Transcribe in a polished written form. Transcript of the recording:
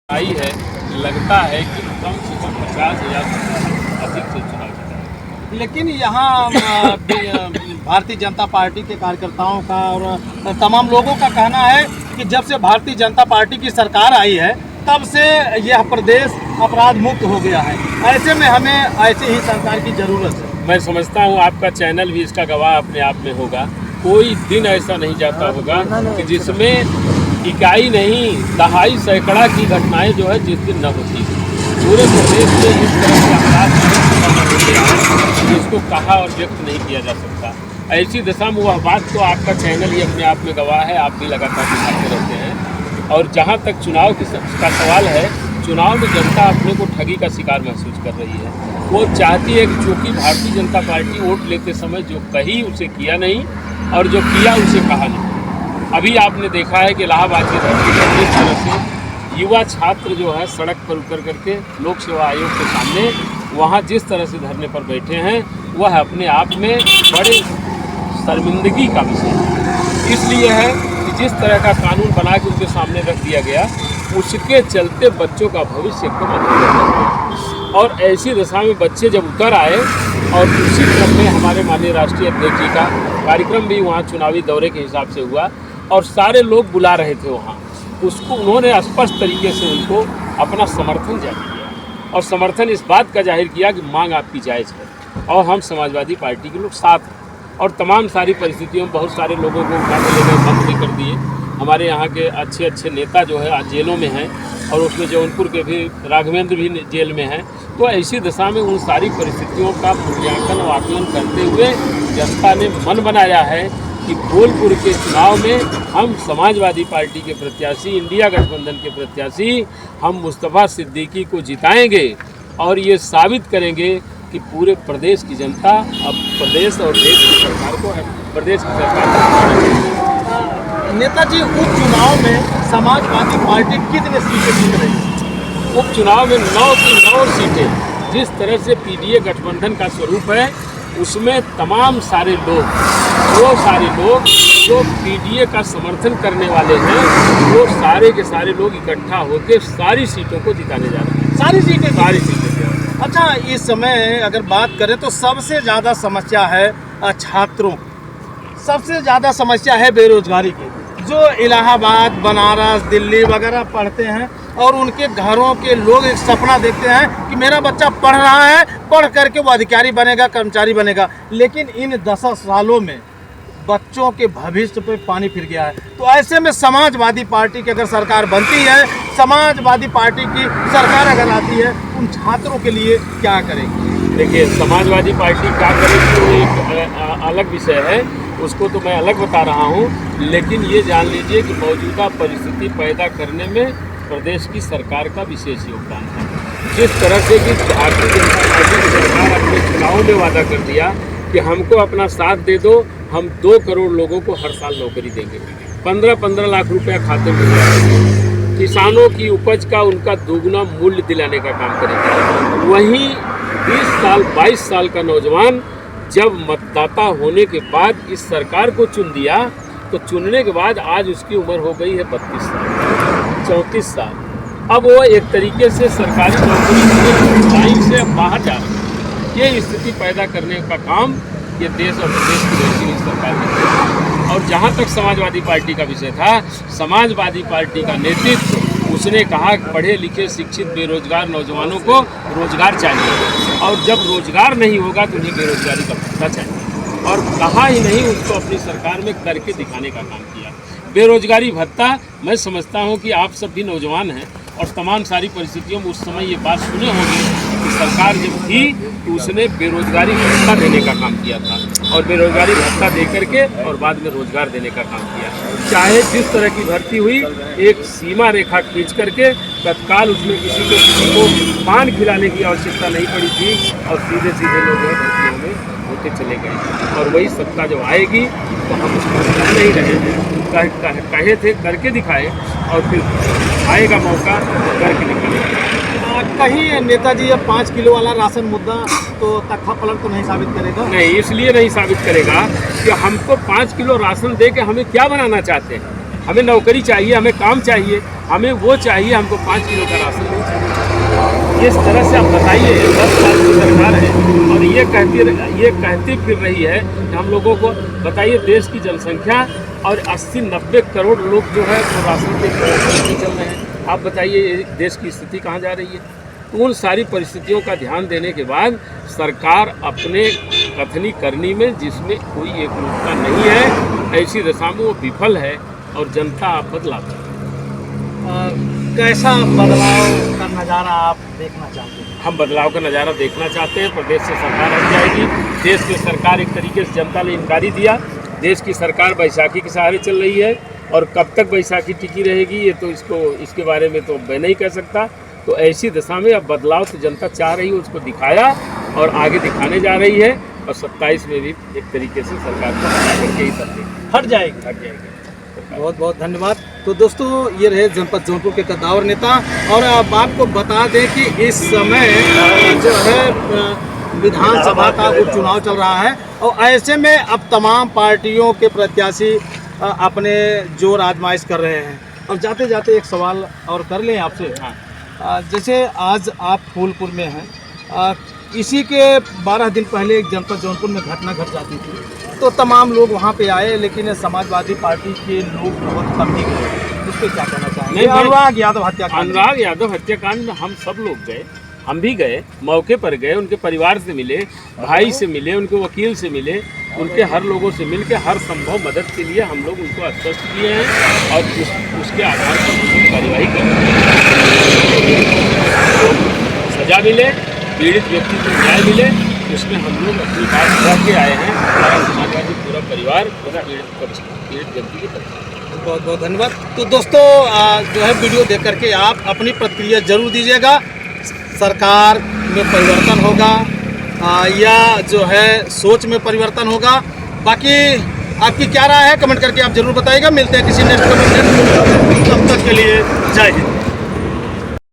आई है, लगता है कि कम से कम 50,000 अधिक से चुनाव जीता। लेकिन यहाँ भारतीय जनता पार्टी के कार्यकर्ताओं का और तमाम लोगों का कहना है कि जब से भारतीय जनता पार्टी की सरकार आई है तब से यह प्रदेश अपराध मुक्त हो गया है। ऐसे में हमें ऐसी ही सरकार की ज़रूरत है। मैं समझता हूँ आपका चैनल भी इसका गवाह अपने आप में होगा। कोई दिन ऐसा नहीं जाता होगा कि जिसमें इकाई नहीं दहाई सैकड़ा की घटनाएं जो है जिस दिन न होती। पूरे प्रदेश में इस तरह के अपराध हो गया है जिसको कहा और व्यक्त नहीं किया जा सकता। ऐसी दशा में वह बात तो आपका चैनल ही अपने आप में गवाह है, आप भी लगातार दिखाते रहते हैं। और जहाँ तक चुनाव का सवाल है, चुनाव में जनता अपने को ठगी का शिकार महसूस कर रही है। वो चाहती है कि चूँकि भारतीय जनता पार्टी वोट लेते समय जो कही उसे किया नहीं और जो किया उसे कहा नहीं। अभी आपने देखा है कि इलाहाबाद की धरती पर जिस तरह से युवा छात्र जो है सड़क पर उतर करके लोक सेवा आयोग के सामने वहाँ जिस तरह से धरने पर बैठे हैं, वह अपने आप में बड़े शर्मिंदगी का विषय है। इसलिए है कि जिस तरह का कानून बना के उनके सामने रख दिया गया, उसके चलते बच्चों का भविष्य एकदम अधूरा। और ऐसी दशा में बच्चे जब उतर आए और उसी क्रम में हमारे माननीय राष्ट्रीय अध्यक्ष जी का कार्यक्रम भी वहाँ चुनावी दौरे के हिसाब से हुआ और सारे लोग बुला रहे थे वहाँ, उसको उन्होंने स्पष्ट तरीके से उनको अपना समर्थन जाहिर किया और समर्थन इस बात का जाहिर किया कि मांग आपकी जायज़ है और हम समाजवादी पार्टी के लोग साथ हैं। और तमाम सारी परिस्थितियों में बहुत सारे लोगों को उठाने ले गए, बंद भी कर दिए। हमारे यहाँ के अच्छे अच्छे नेता जो है आज जेलों में हैं और उसमें जौनपुर के भी राघवेंद्र भी जेल में हैं। तो ऐसी दशा में उन सारी परिस्थितियों का मूल्यांकन और आकलन करते हुए जनता ने मन बनाया है कि बोलपुर के चुनाव में हम समाजवादी पार्टी के प्रत्याशी, इंडिया गठबंधन के प्रत्याशी हम मुस्तफ़ा सिद्दीकी को जिताएंगे और ये साबित करेंगे कि पूरे प्रदेश की जनता अब प्रदेश और देश की सरकार को प्रदेश की सरकार को। नेताजी, उपचुनाव में समाजवादी पार्टी कितने सीटें जीत रही है? उपचुनाव में 9 की 9 सीटें। जिस तरह से पीडीए गठबंधन का स्वरूप है उसमें तमाम सारे लोग, वो सारे लोग जो पीडीए का समर्थन करने वाले हैं, वो सारे के सारे लोग इकट्ठा होकर सारी सीटों को जिताने जा रहे हैं। सारी सीटें? अच्छा, इस समय अगर बात करें तो सबसे ज़्यादा समस्या है छात्रों की, सबसे ज़्यादा समस्या है बेरोजगारी की। जो इलाहाबाद, बनारस, दिल्ली वगैरह पढ़ते हैं और उनके घरों के लोग एक सपना देखते हैं कि मेरा बच्चा पढ़ रहा है, पढ़ करके वो अधिकारी बनेगा, कर्मचारी बनेगा। लेकिन इन 10 सालों में बच्चों के भविष्य पे पानी फिर गया है। तो ऐसे में समाजवादी पार्टी की अगर सरकार बनती है, समाजवादी पार्टी की सरकार अगर आती है, उन छात्रों के लिए क्या करेगी? देखिए, समाजवादी पार्टी क्या करेगी वो एक अलग विषय है, उसको तो मैं अलग बता रहा हूँ। लेकिन ये जान लीजिए कि मौजूदा परिस्थिति पैदा करने में प्रदेश की सरकार का विशेष योगदान है। जिस तरह से कि भारतीय जनता पार्टी की सरकार अपने चुनाव में वादा कर दिया कि हमको अपना साथ दे दो, हम 2 करोड़ लोगों को हर साल नौकरी देंगे, 15-15 लाख रुपया खाते में देंगे, किसानों की उपज का उनका दोगुना मूल्य दिलाने का काम करेंगे। वहीं 20 साल 22 साल का नौजवान जब मतदाता होने के बाद इस सरकार को चुन दिया, तो चुनने के बाद आज उसकी उम्र हो गई है 32 साल, 34 साल। अब वो एक तरीके से सरकारी नौकरी लाइन से बाहर जा रहे हैं। ये स्थिति पैदा करने का काम ये देश और प्रदेश की वैसी हुई सरकार ने। और जहाँ तक समाजवादी पार्टी का विषय था, समाजवादी पार्टी का नेतृत्व उसने कहा कि पढ़े लिखे शिक्षित बेरोजगार नौजवानों को रोजगार चाहिए और जब रोजगार नहीं होगा तो उन्हें बेरोजगारी का भत्ता चाहिए। और कहा ही नहीं, उसको अपनी सरकार में करके दिखाने का काम किया। बेरोजगारी भत्ता, मैं समझता हूँ कि आप सब भी नौजवान हैं और तमाम सारी परिस्थितियों में उस समय ये बात सुने होंगे कि सरकार जब थी तो उसने बेरोजगारी भत्ता देने का काम किया था और बेरोजगारी भत्ता दे करके और बाद में रोजगार देने का काम किया। चाहे जिस तरह की भर्ती हुई, एक सीमा रेखा खींच करके तत्काल उसमें किसी को पान खिलाने की आवश्यकता नहीं पड़ी थी और सीधे सीधे लोग भर्तियों में होते चले गए। और वही सत्ता जब आएगी तो हम उसको नहीं रहे, कहे थे करके दिखाए और फिर आएगा मौका करके दिखाए। कहीं नेताजी अब 5 किलो वाला राशन मुद्दा तो तख्ता पलट तो नहीं साबित करेगा? नहीं, इसलिए नहीं साबित करेगा कि हमको 5 किलो राशन दे के हमें क्या बनाना चाहते हैं। हमें नौकरी चाहिए, हमें काम चाहिए, हमें वो चाहिए, हमको 5 किलो का राशन नहीं चाहिए। इस तरह से आप बताइए, 10 साल की सरकार है और ये कहती फिर रही है कि हम लोगों को बताइए, देश की जनसंख्या और 80-90 करोड़ लोग जो है वो राशन के नहीं चल रहे हैं। आप बताइए देश की स्थिति कहाँ जा रही है। तो उन सारी परिस्थितियों का ध्यान देने के बाद सरकार अपने कथनी करनी में जिसमें कोई एकरूपता नहीं है, ऐसी दशा में वो विफल है और जनता आप बदलाव चाहती है। कैसा बदलाव का नज़ारा आप देखना चाहते हैं? हम बदलाव का नज़ारा देखना चाहते हैं। प्रदेश से सरकार हट जाएगी। देश की सरकार एक तरीके से जनता ने इनकारी दिया। देश की सरकार बैसाखी के सहारे चल रही है और कब तक बैसाखी टिकी रहेगी ये तो इसके बारे में तो मैं नहीं कह सकता। तो ऐसी दशा में अब बदलाव तो जनता चाह रही है, उसको दिखाया और आगे दिखाने जा रही है और 27 में भी एक तरीके से सरकार को हटा करके ही हट जाएगी। बहुत बहुत धन्यवाद। तो दोस्तों, ये रहे जनपद जौनपुर के कद्दावर नेता। और अब आपको बता दें कि इस समय जो है विधानसभा का उपचुनाव चल रहा है और ऐसे में अब तमाम पार्टियों के प्रत्याशी अपने जोर आजमाइश कर रहे हैं। और जाते जाते एक सवाल और कर लें आपसे। जैसे आज आप फूलपुर में हैं, इसी के 12 दिन पहले एक जनपद जौनपुर में घटना घट जाती थी तो तमाम लोग वहां पे आए, लेकिन समाजवादी पार्टी के लोग बहुत कम ही गए। उस पर क्या कहना चाहेंगे? अनुराग यादव हत्याकांड में हम सब लोग गए, हम भी गए, मौके पर गए, उनके परिवार से मिले, भाई से मिले, उनके वकील से मिले, उनके हर लोगों से मिल के हर संभव मदद के लिए हम लोग उनको आश्वस्त किए हैं और उसके आधार पर हम कार्यवाही कर रहे हैं। सजा मिले, पीड़ित व्यक्ति को न्याय मिले, उसमें हम लोग अपनी बात रख के आए हैं। हमारा समाजवादी पूरा परिवार पीड़ित व्यक्ति की तरफ। बहुत बहुत धन्यवाद। तो दोस्तों, जो है वीडियो देख करके आप अपनी प्रतिक्रिया जरूर दीजिएगा। सरकार में परिवर्तन होगा या जो है सोच में परिवर्तन होगा, बाकी आपकी क्या राय है कमेंट करके आप जरूर बताइएगा। मिलते हैं किसी नेक्स्ट कमेंट। तब तक के लिए जय हिंद।